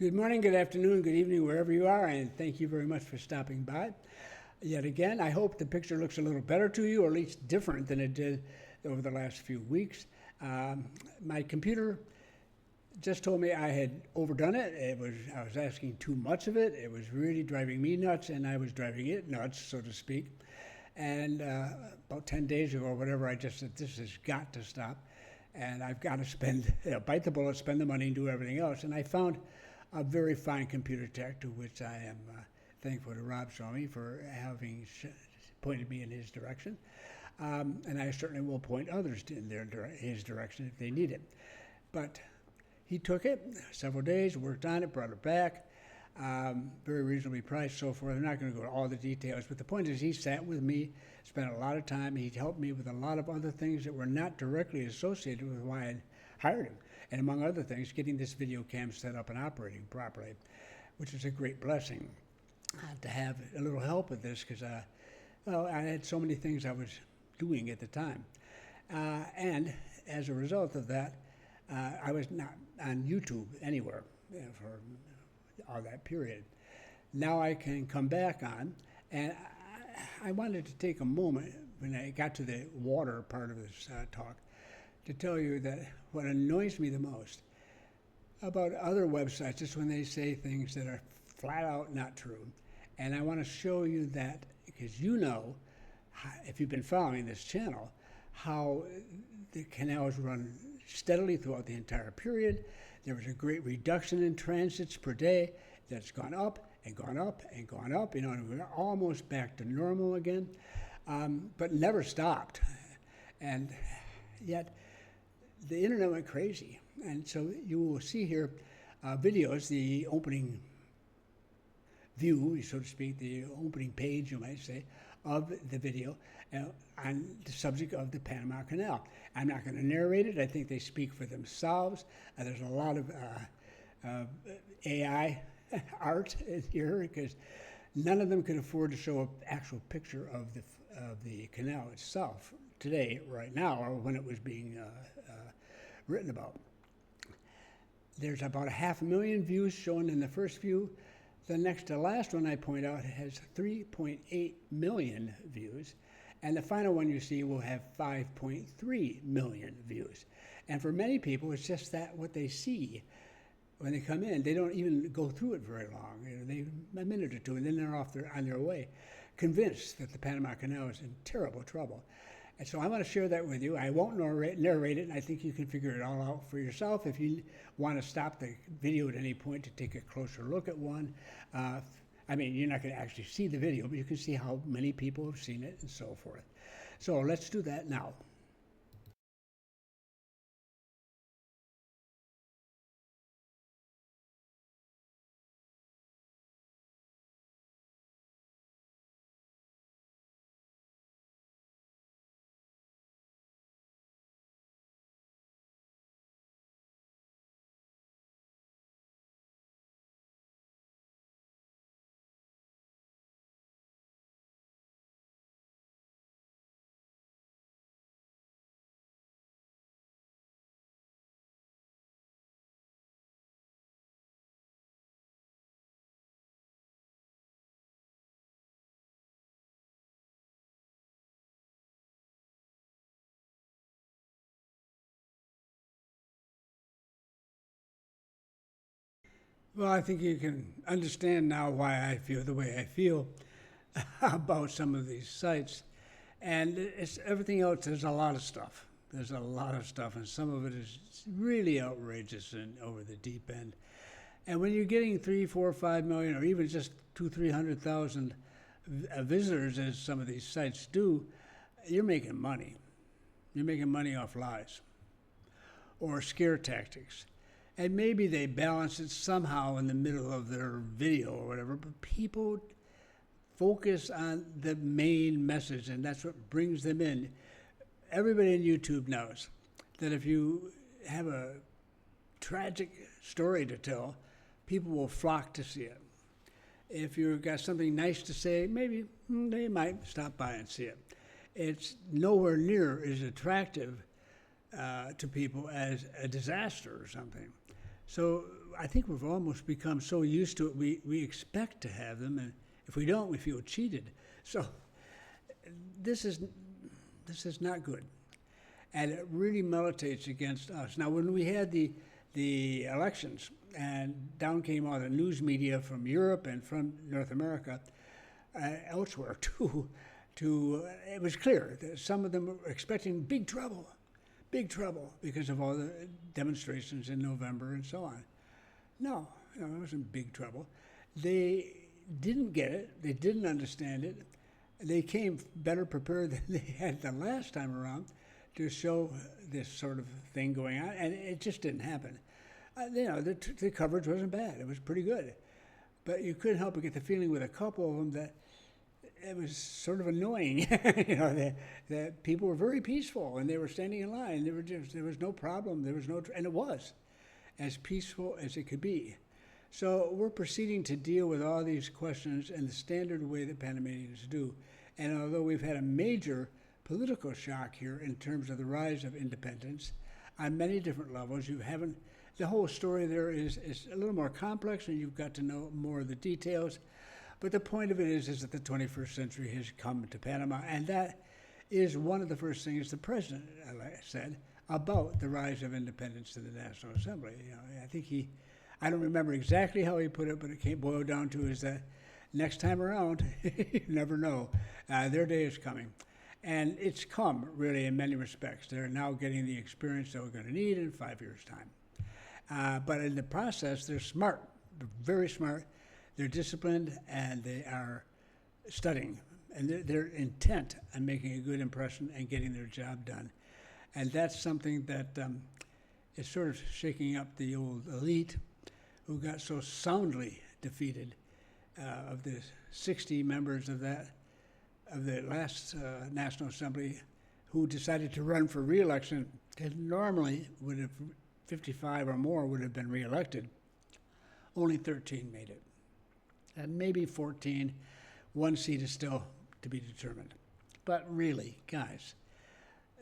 Good morning, good afternoon, good evening, wherever you are, and thank you very much for stopping by. Yet again, I hope the picture looks a little better to you, or at least different than it did over the last few weeks. My computer just told me I had overdone it. I was asking too much of it. It was really driving me nuts, and I was driving it nuts, so to speak. And about 10 days ago or whatever, I just said, this has got to stop. And I've got to bite the bullet, spend the money, and do everything else. And I found a very fine computer tech, to which I am thankful to Rob Somi for having pointed me in his direction. And I certainly will point others in his direction if they need it. But he took it several days, worked on it, brought it back, very reasonably priced, so forth. I'm not going to go to all the details, but the point is he sat with me, spent a lot of time. He helped me with a lot of other things that were not directly associated with why I hired him. And among other things, getting this video cam set up and operating properly, which is a great blessing to have a little help with this because, I had so many things I was doing at the time. And as a result of that, I was not on YouTube anywhere for all that period. Now I can come back on, and I wanted to take a moment when I got to the water part of this talk to tell you that what annoys me the most about other websites is when they say things that are flat out not true. And I want to show you that because you know, if you've been following this channel, how the canals run steadily throughout the entire period. There was a great reduction in transits per day that's gone up and gone up and gone up, and we're almost back to normal again, but never stopped. And yet, the internet went crazy. And so you will see here videos, the opening view, so to speak, the opening page, you might say, of the video on the subject of the Panama Canal. I'm not going to narrate it. I think they speak for themselves. There's a lot of AI art here because none of them could afford to show an actual picture of the canal itself today, right now, or when it was being written about. There's about 500,000 views shown in the first view. The next to last one I point out has 3.8 million views, and the final one you see will have 5.3 million views. And for many people, it's just that what they see when they come in. They don't even go through it very long. A minute or two, and then they're on their way, convinced that the Panama Canal is in terrible trouble. And so I want to share that with you. I won't narrate it, and I think you can figure it all out for yourself. If you want to stop the video at any point to take a closer look at one, you're not going to actually see the video, but you can see how many people have seen it and so forth. So let's do that now. Well, I think you can understand now why I feel the way I feel about some of these sites. And it's everything else, there's a lot of stuff. There's a lot of stuff, and some of it is really outrageous and over the deep end. And when you're getting 3, 4, 5 million, or even just 200,000, 300,000 visitors, as some of these sites do, you're making money. You're making money off lies or scare tactics. And maybe they balance it somehow in the middle of their video or whatever, but people focus on the main message, and that's what brings them in. Everybody on YouTube knows that if you have a tragic story to tell, people will flock to see it. If you've got something nice to say, maybe they might stop by and see it. It's nowhere near as attractive to people as a disaster or something. So I think we've almost become so used to it, we expect to have them, and if we don't, we feel cheated. So this is this is not good, and it really militates against us. Now, when we had the elections, and down came all the news media from Europe and from North America, elsewhere too, it was clear that some of them were expecting big trouble because of all the demonstrations in November and so on. No, it wasn't big trouble. They didn't get it. They didn't understand it. They came better prepared than they had the last time around to show this sort of thing going on, and it just didn't happen. The coverage wasn't bad. It was pretty good. But you couldn't help but get the feeling with a couple of them that it was sort of annoying, that people were very peaceful and they were standing in line. There was no problem. And it was as peaceful as it could be. So we're proceeding to deal with all these questions in the standard way that Panamanians do. And although we've had a major political shock here in terms of the rise of independence on many different levels, the whole story there is a little more complex, and you've got to know more of the details. But the point of it is that the 21st century has come to Panama, and that is one of the first things the president said about the rise of independence to the National Assembly. I think I don't remember exactly how he put it, but it boiled down to is that next time around, you never know, their day is coming. And it's come, really, in many respects. They're now getting the experience that we're going to need in 5 years' time. But in the process, they're smart. They're very smart. They're disciplined, and they are studying. And they're intent on making a good impression and getting their job done. And that's something that is sort of shaking up the old elite who got so soundly defeated. Of the 60 members of the last National Assembly who decided to run for re-election, and normally would have 55 or more would have been re-elected. Only 13 made it. And maybe 14, one seat is still to be determined. But really, guys,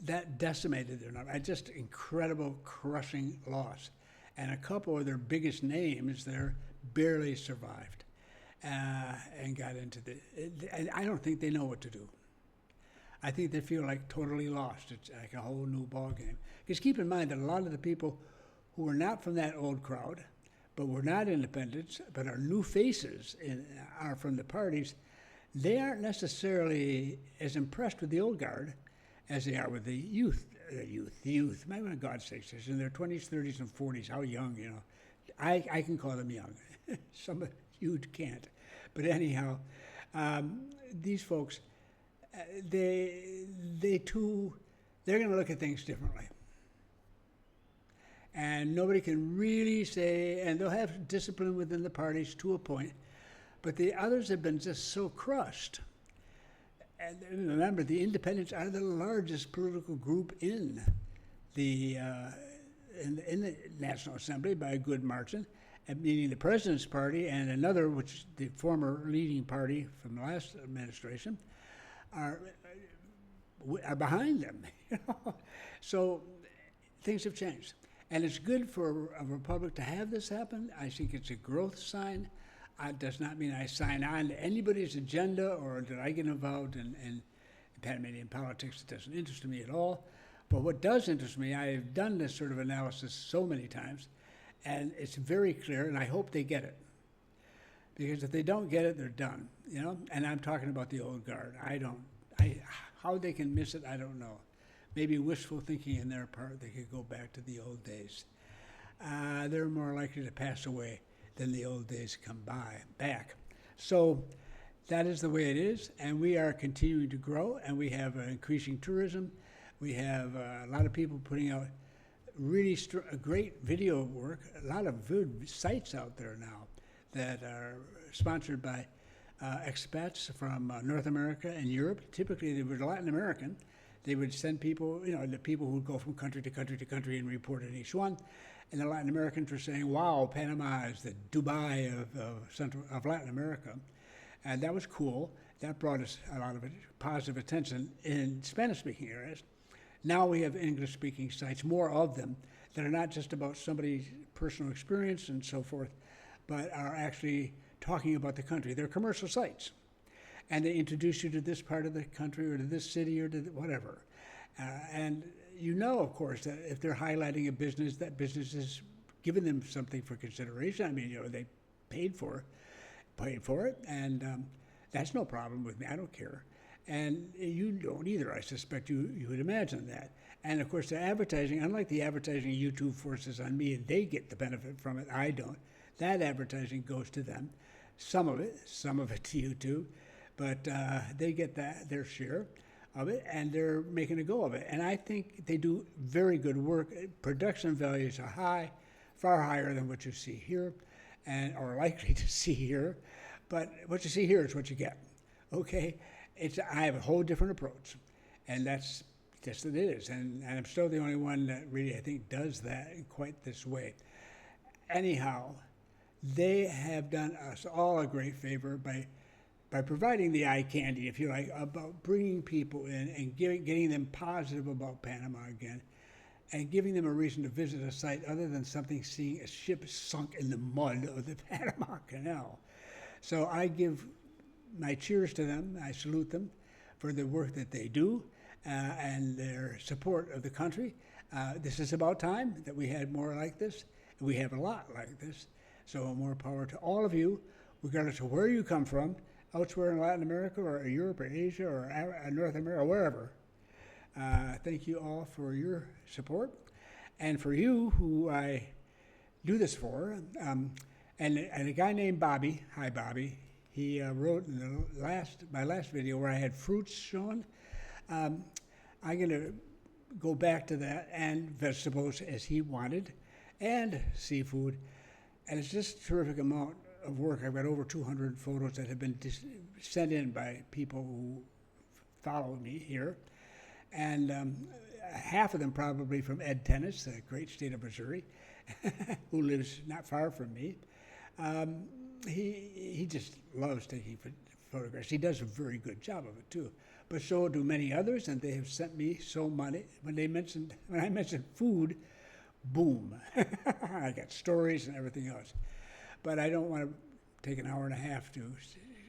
that decimated their number. Just incredible, crushing loss. And a couple of their biggest names there barely survived and got into and I don't think they know what to do. I think they feel like totally lost. It's like a whole new ball game. Because keep in mind that a lot of the people who were not from that old crowd, but were not independents, but are new faces are from the parties, they aren't necessarily as impressed with the old guard as they are with the youth. The youth. My God's sakes, they're in their 20s, 30s, and 40s. How young, I can call them young. Some of you can't. But anyhow, these folks, they're going to look at things differently. And nobody can really say, and they'll have discipline within the parties to a point, but the others have been just so crushed. And remember, the independents are the largest political group in the National Assembly by a good margin, meaning the president's party and another, which is the former leading party from the last administration, are behind them. So things have changed. And it's good for a republic to have this happen. I think it's a growth sign. It does not mean I sign on to anybody's agenda or that I get involved in Panamanian politics. It doesn't interest me at all. But what does interest me, I have done this sort of analysis so many times, and it's very clear, and I hope they get it. Because if they don't get it, they're done, And I'm talking about the old guard. How they can miss it, I don't know. Maybe wishful thinking in their part, they could go back to the old days. They're more likely to pass away than the old days come back. So that is the way it is, and we are continuing to grow, and we have increasing tourism. We have a lot of people putting out really great video work, a lot of good sites out there now that are sponsored by expats from North America and Europe. Typically, they were Latin American. They would send people, the people who would go from country to country to country and report on each one. And the Latin Americans were saying, wow, Panama is the Dubai of Latin America. And that was cool. That brought us a lot of positive attention in Spanish-speaking areas. Now we have English-speaking sites, more of them, that are not just about somebody's personal experience and so forth, but are actually talking about the country. They're commercial sites, and they introduce you to this part of the country or to this city or to whatever. And you know, of course, that if they're highlighting a business, that business is giving them something for consideration. I mean, they paid for it, and that's no problem with me. I don't care. And you don't either, I suspect you would imagine that. And of course, the advertising, unlike the advertising YouTube forces on me, and they get the benefit from it, I don't. That advertising goes to them. Some of it to YouTube, but they get their share of it, and they're making a go of it. And I think they do very good work. Production values are high, far higher than what you see here, and are likely to see here. But what you see here is what you get. Okay, I have a whole different approach, and that's just it is. And I'm still the only one that really I think does that in quite this way. Anyhow, they have done us all a great favor by providing the eye candy, if you like, about bringing people in and getting them positive about Panama again, and giving them a reason to visit a site other than seeing a ship sunk in the mud of the Panama Canal. So I give my cheers to them. I salute them for the work that they do and their support of the country. This is about time that we had more like this. We have a lot like this. So more power to all of you, regardless of where you come from, elsewhere in Latin America or Europe or Asia or North America, wherever. Thank you all for your support. And for you who I do this for, and a guy named Bobby, hi Bobby, he wrote in my last video where I had fruits shown. I'm going to go back to that, and vegetables as he wanted, and seafood. And it's just a terrific amount of work. I've got over 200 photos that have been sent in by people who follow me here. And half of them probably from Ed Tennis, the great state of Missouri, who lives not far from me. He just loves taking photographs. He does a very good job of it too. But so do many others, and they have sent me so money. When I mentioned food, boom. I got stories and everything else. But I don't want to take an hour and a half to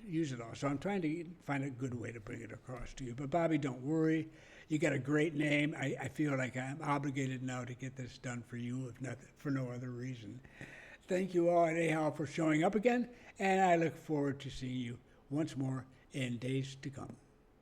use it all. So I'm trying to find a good way to bring it across to you. But Bobby, don't worry. You got a great name. I feel like I'm obligated now to get this done for you, if not for no other reason. Thank you all anyhow for showing up again, and I look forward to seeing you once more in days to come.